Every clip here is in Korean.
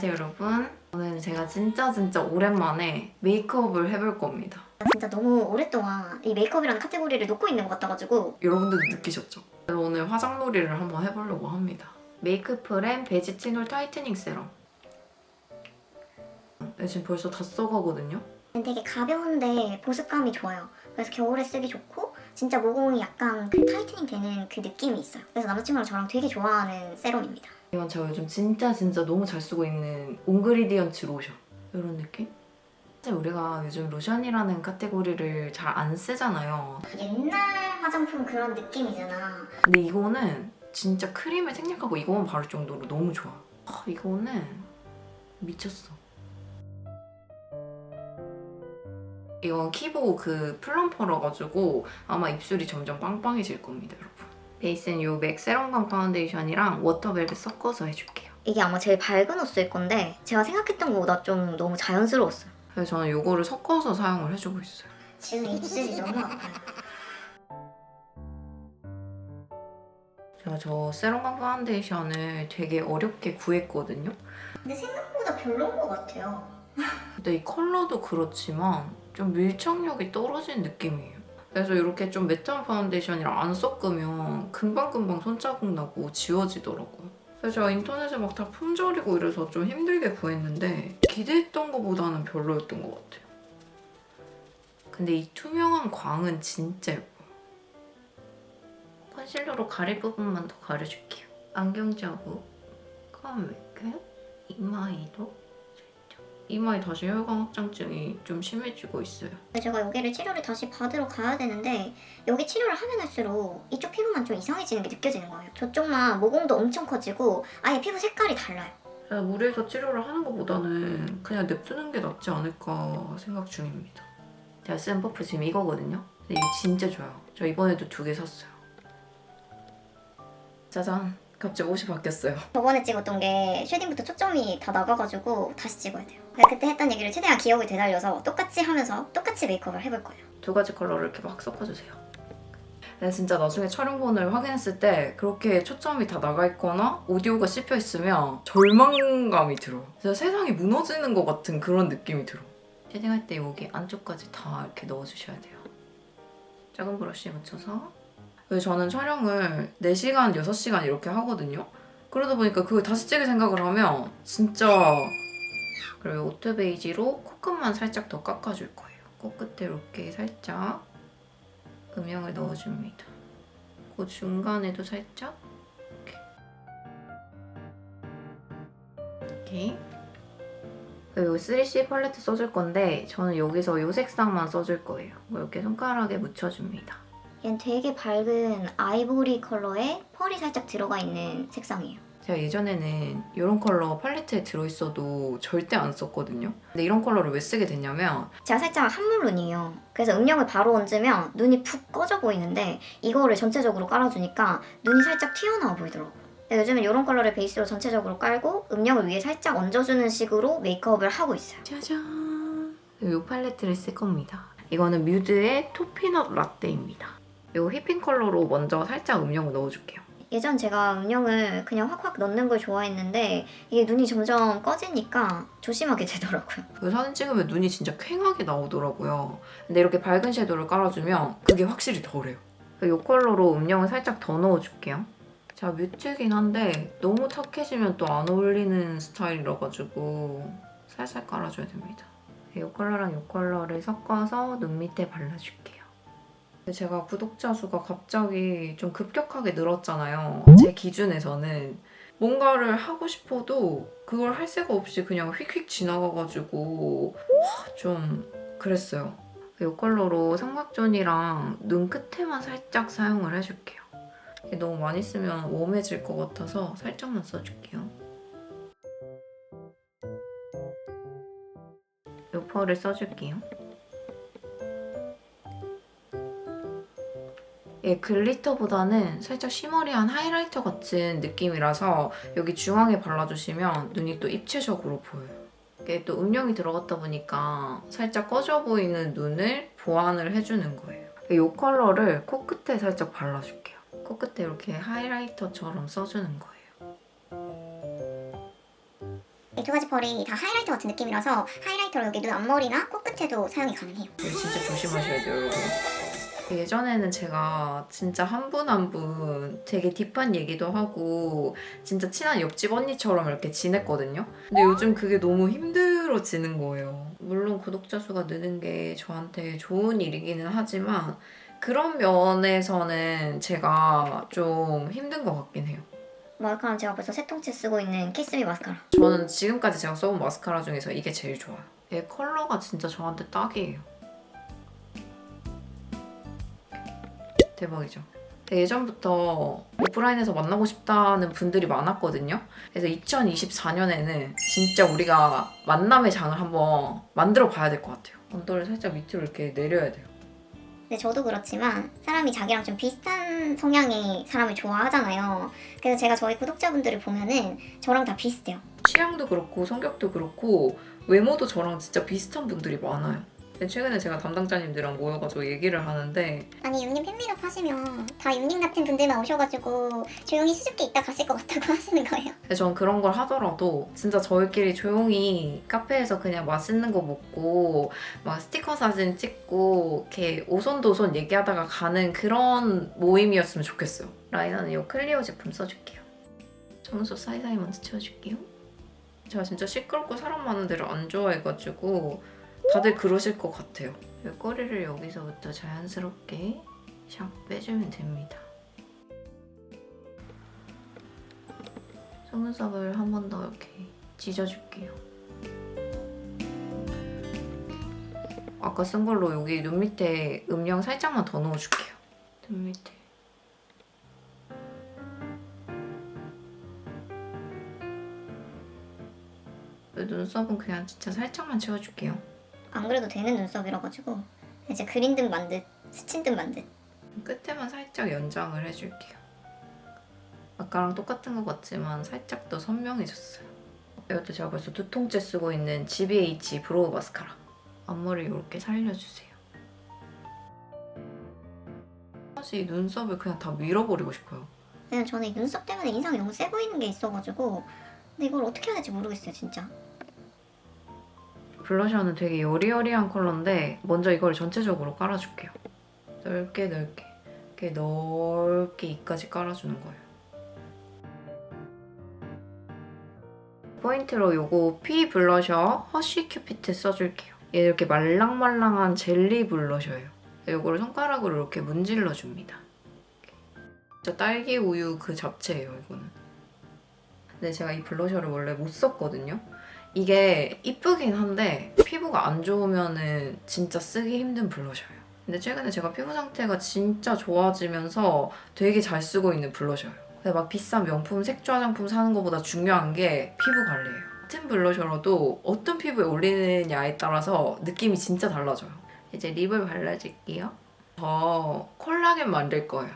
안녕하세요 여러분. 오늘 제가 진짜 오랜만에 메이크업을 해볼 겁니다. 진짜 너무 오랫동안 이 메이크업이라는 카테고리를 놓고 있는 것 같아가지고 여러분들도 느끼셨죠? 그래서 오늘 화장놀이를 한번 해보려고 합니다. 메이크프렘 베지티놀 타이트닝 세럼. 지금 벌써 다 써가거든요. 되게 가벼운데 보습감이 좋아요. 그래서 겨울에 쓰기 좋고 진짜 모공이 약간 그 타이트닝 되는 그 느낌이 있어요. 그래서 남자친구랑 저랑 되게 좋아하는 세럼입니다. 이건 제가 요즘 진짜 너무 잘 쓰고 있는 온그리디언츠 로션. 이런 느낌? 사실 우리가 요즘 로션이라는 카테고리를 잘 안 쓰잖아요. 옛날 화장품 그런 느낌이잖아. 근데 이거는 진짜 크림을 생략하고 이거만 바를 정도로 너무 좋아. 이거는 미쳤어. 이건 키보 그 플럼퍼라 가지고 아마 입술이 점점 빵빵해질 겁니다, 여러분. 베이스는 요 맥 세럼감 파운데이션이랑 워터벨벳 섞어서 해줄게요. 이게 아마 제일 밝은 옷일 건데 제가 생각했던 것보다 좀 너무 자연스러웠어요. 그래서 저는 요거를 섞어서 사용을 해주고 있어요. 지금 입술이 너무 아파요. 제가 저 세럼감 파운데이션을 되게 어렵게 구했거든요. 근데 생각보다 별로인 것 같아요. 근데 이 컬러도 그렇지만 좀 밀착력이 떨어진 느낌이에요. 그래서 이렇게 좀 매트한 파운데이션이랑 안 섞으면 금방금방 손자국 나고 지워지더라고요. 그래서 제가 인터넷에 막 다 품절이고 이래서 좀 힘들게 구했는데 기대했던 것보다는 별로였던 것 같아요. 근데 이 투명한 광은 진짜 예뻐요. 컨실러로 가릴 부분만 더 가려줄게요. 안경 자국, 컴메크, 이마에도 이마에 다시 혈관 확장증이 좀 심해지고 있어요. 제가 여기를 치료를 다시 받으러 가야 되는데 여기 치료를 하면 할수록 이쪽 피부만 좀 이상해지는 게 느껴지는 거예요. 저쪽만 모공도 엄청 커지고 아예 피부 색깔이 달라요. 제가 무리해서 치료를 하는 것보다는 그냥 냅두는 게 낫지 않을까 생각 중입니다. 제가 쓴 퍼프 지금 이거거든요. 근데 이게 진짜 좋아요. 저 이번에도 2개 샀어요. 짜잔! 갑자기 옷이 바뀌었어요. 저번에 찍었던 게 쉐딩부터 초점이 다 나가가지고 다시 찍어야 돼요. 제가 그때 했던 얘기를 최대한 기억을 되살려서 똑같이 하면서 똑같이 메이크업을 해볼 거예요. 2가지 컬러를 이렇게 막 섞어주세요. 근데 진짜 나중에 촬영본을 확인했을 때 그렇게 초점이 다 나가 있거나 오디오가 씹혀 있으면 절망감이 들어요. 진짜 세상이 무너지는 것 같은 그런 느낌이 들어. 쉐딩할 때 여기 안쪽까지 다 이렇게 넣어주셔야 돼요. 작은 브러쉬에 묻혀서. 그래서 저는 촬영을 4시간, 6시간 이렇게 하거든요. 그러다 보니까 그걸 다시 찍을 생각을 하면 진짜. 그리고 오트 베이지로 코끝만 살짝 더 깎아줄 거예요. 코끝에 이렇게 살짝 음영을 넣어줍니다. 그 중간에도 살짝 이렇게. 그리고 3C 팔레트 써줄 건데 저는 여기서 이 색상만 써줄 거예요. 이렇게 손가락에 묻혀줍니다. 얘는 되게 밝은 아이보리 컬러에 펄이 살짝 들어가 있는 색상이에요. 제가 예전에는 이런 컬러 팔레트에 들어있어도 절대 안 썼거든요. 근데 이런 컬러를 왜 쓰게 됐냐면 제가 살짝 한물눈이에요. 그래서 음영을 바로 얹으면 눈이 푹 꺼져 보이는데 이거를 전체적으로 깔아주니까 눈이 살짝 튀어나와 보이더라고요. 요즘은 이런 컬러를 베이스로 전체적으로 깔고 음영을 위에 살짝 얹어주는 식으로 메이크업을 하고 있어요. 짜잔! 이 팔레트를 쓸 겁니다. 이거는 뮤드의 토피넛 라떼입니다. 이 휘핑 컬러로 먼저 살짝 음영을 넣어줄게요. 예전 제가 음영을 그냥 확확 넣는 걸 좋아했는데 이게 눈이 점점 꺼지니까 조심하게 되더라고요. 그 사진 찍으면 눈이 진짜 퀭하게 나오더라고요. 근데 이렇게 밝은 섀도우를 깔아주면 그게 확실히 덜해요. 이 컬러로 음영을 살짝 더 넣어줄게요. 제가 뮤트긴 한데 너무 탁해지면 또 안 어울리는 스타일이라 가지고 살살 깔아줘야 됩니다. 이 컬러랑 이 컬러를 섞어서 눈 밑에 발라줄게요. 제가 구독자 수가 갑자기 좀 급격하게 늘었잖아요. 제 기준에서는 뭔가를 하고 싶어도 그걸 할 새가 없이 그냥 휙휙 지나가가지고 좀 그랬어요. 이 컬러로 삼각존이랑 눈 끝에만 살짝 사용을 해줄게요. 이게 너무 많이 쓰면 웜해질 것 같아서 살짝만 써줄게요. 이 펄을 써줄게요. 얘 글리터보다는 살짝 쉬머리한 하이라이터 같은 느낌이라서 여기 중앙에 발라주시면 눈이 또 입체적으로 보여요. 이게 또 음영이 들어갔다 보니까 살짝 꺼져 보이는 눈을 보완을 해주는 거예요. 이 컬러를 코끝에 살짝 발라줄게요. 코끝에 이렇게 하이라이터처럼 써주는 거예요. 이 두 가지 펄이 다 하이라이터 같은 느낌이라서 하이라이터로 여기 눈 앞머리나 코끝에도 사용이 가능해요. 이거 진짜 조심하셔야 돼요, 여러분. 예전에는 제가 진짜 한 분 한 분 되게 딥한 얘기도 하고 진짜 친한 옆집 언니처럼 이렇게 지냈거든요. 근데 요즘 그게 너무 힘들어지는 거예요. 물론 구독자 수가 느는 게 저한테 좋은 일이기는 하지만 그런 면에서는 제가 좀 힘든 것 같긴 해요. 마스카라는 제가 벌써 세 통째 쓰고 있는 키스미 마스카라. 저는 지금까지 제가 써본 마스카라 중에서 이게 제일 좋아요. 얘 컬러가 진짜 저한테 딱이에요. 대박이죠. 예전부터 오프라인에서 만나고 싶다는 분들이 많았거든요. 그래서 2024년에는 진짜 우리가 만남의 장을 한번 만들어 봐야 될 것 같아요. 언더를 살짝 밑으로 이렇게 내려야 돼요. 근데 저도 그렇지만 사람이 자기랑 좀 비슷한 성향의 사람을 좋아하잖아요. 그래서 제가 저희 구독자분들을 보면은 저랑 다 비슷해요. 취향도 그렇고 성격도 그렇고 외모도 저랑 진짜 비슷한 분들이 많아요. 최근에 제가 담당자님들이랑 모여가지고 얘기를 하는데 아니 윤님 팬미업 하시면 다 윤님 같은 분들만 오셔가지고 조용히 수줍게 있다 가실 것 같다고 하시는 거예요. 근데 전 그런 걸 하더라도 진짜 저희끼리 조용히 카페에서 그냥 맛있는 거 먹고 막 스티커 사진 찍고 이렇게 오손도손 얘기하다가 가는 그런 모임이었으면 좋겠어요. 라이너는 이 클리오 제품 써줄게요. 속눈썹 사이사이 먼저 채워줄게요. 제가 진짜 시끄럽고 사람 많은 데를 안 좋아해가지고 다들 그러실 것 같아요. 꼬리를 여기서부터 자연스럽게 샥 빼주면 됩니다. 속눈썹을 한 번 더 이렇게 찢어줄게요. 아까 쓴 걸로 여기 눈 밑에 음영 살짝만 더 넣어줄게요. 눈 밑에. 눈썹은 그냥 진짜 살짝만 채워줄게요. 안 그래도 되는 눈썹이라가지고 이제 그린 듯 만 듯, 스친 듯 만 듯. 끝에만 살짝 연장을 해줄게요. 아까랑 똑같은 것 같지만 살짝 더 선명해졌어요. 이것도 제가 벌써 2통째 쓰고 있는 GBH 브로우 마스카라. 앞머리 이렇게 살려주세요. 사실 이 눈썹을 그냥 다 밀어버리고 싶어요. 그냥 저는 이 눈썹 때문에 인상이 너무 세 보이는 게 있어가지고 근데 이걸 어떻게 해야 될지 모르겠어요 진짜. 블러셔는 되게 여리여리한 컬러인데 먼저 이걸 전체적으로 깔아줄게요. 넓게 이렇게 넓게 입까지 깔아주는 거예요. 포인트로 요거 피 블러셔 허쉬 큐피트 써줄게요. 얘 이렇게 말랑말랑한 젤리 블러셔예요. 요거를 손가락으로 이렇게 문질러 줍니다. 진짜 딸기 우유 그 자체예요, 이거는. 근데 제가 이 블러셔를 원래 못 썼거든요. 이게 이쁘긴 한데 피부가 안 좋으면은 진짜 쓰기 힘든 블러셔예요. 근데 최근에 제가 피부 상태가 진짜 좋아지면서 되게 잘 쓰고 있는 블러셔예요. 근데 막 비싼 명품 색조 화장품 사는 것보다 중요한 게 피부 관리예요. 같은 블러셔라도 어떤 피부에 올리느냐에 따라서 느낌이 진짜 달라져요. 이제 립을 발라줄게요. 저 콜라겐 만들 거예요.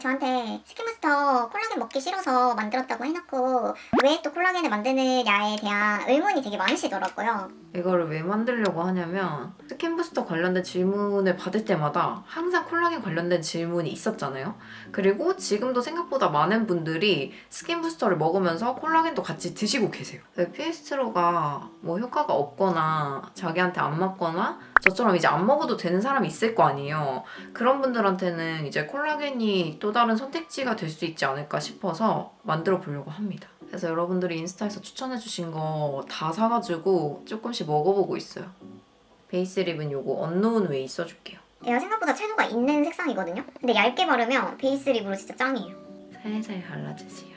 저한테 스킨부스터 콜라겐 먹기 싫어서 만들었다고 해놓고 왜 또 콜라겐을 만드느냐에 대한 의문이 되게 많으시더라고요. 이거를 왜 만들려고 하냐면 스킨부스터 관련된 질문을 받을 때마다 항상 콜라겐 관련된 질문이 있었잖아요. 그리고 지금도 생각보다 많은 분들이 스킨부스터를 먹으면서 콜라겐도 같이 드시고 계세요. 피에스트로가 뭐 효과가 없거나 자기한테 안 맞거나 저처럼 이제 안 먹어도 되는 사람이 있을 거 아니에요. 그런 분들한테는 이제 콜라겐이 또 다른 선택지가 될 수 있지 않을까 싶어서 만들어 보려고 합니다. 그래서 여러분들이 인스타에서 추천해주신 거 다 사가지고 조금씩 먹어보고 있어요. 베이스 립은 요거 언노운 웨이 써줄게요. 얘가 생각보다 채도가 있는 색상이거든요. 근데 얇게 바르면 베이스 립으로 진짜 짱이에요. 살살 발라주세요.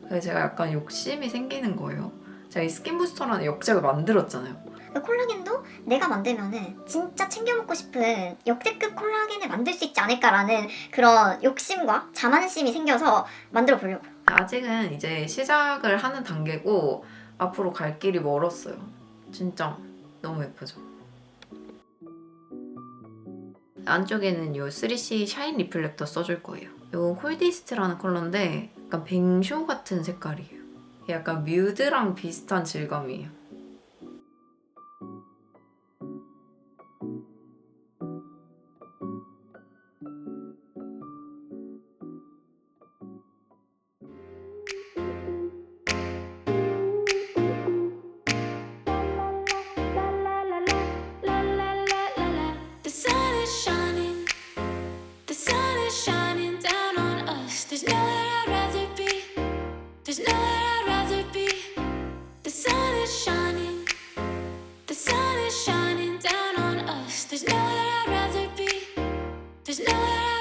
그래서 제가 약간 욕심이 생기는 거예요. 제가 이 스킨부스터라는 역작을 만들었잖아요. 콜라겐도 내가 만들면은 진짜 챙겨 먹고 싶은 역대급 콜라겐을 만들 수 있지 않을까라는 그런 욕심과 자만심이 생겨서 만들어 보려고요. 아직은 이제 시작을 하는 단계고 앞으로 갈 길이 멀었어요. 진짜 너무 예쁘죠? 안쪽에는 이 3C 샤인 리플렉터 써줄 거예요. 이건 콜디스트라는 컬러인데 약간 뱅쇼 같은 색깔이에요. 약간 뮤드랑 비슷한 질감이에요. where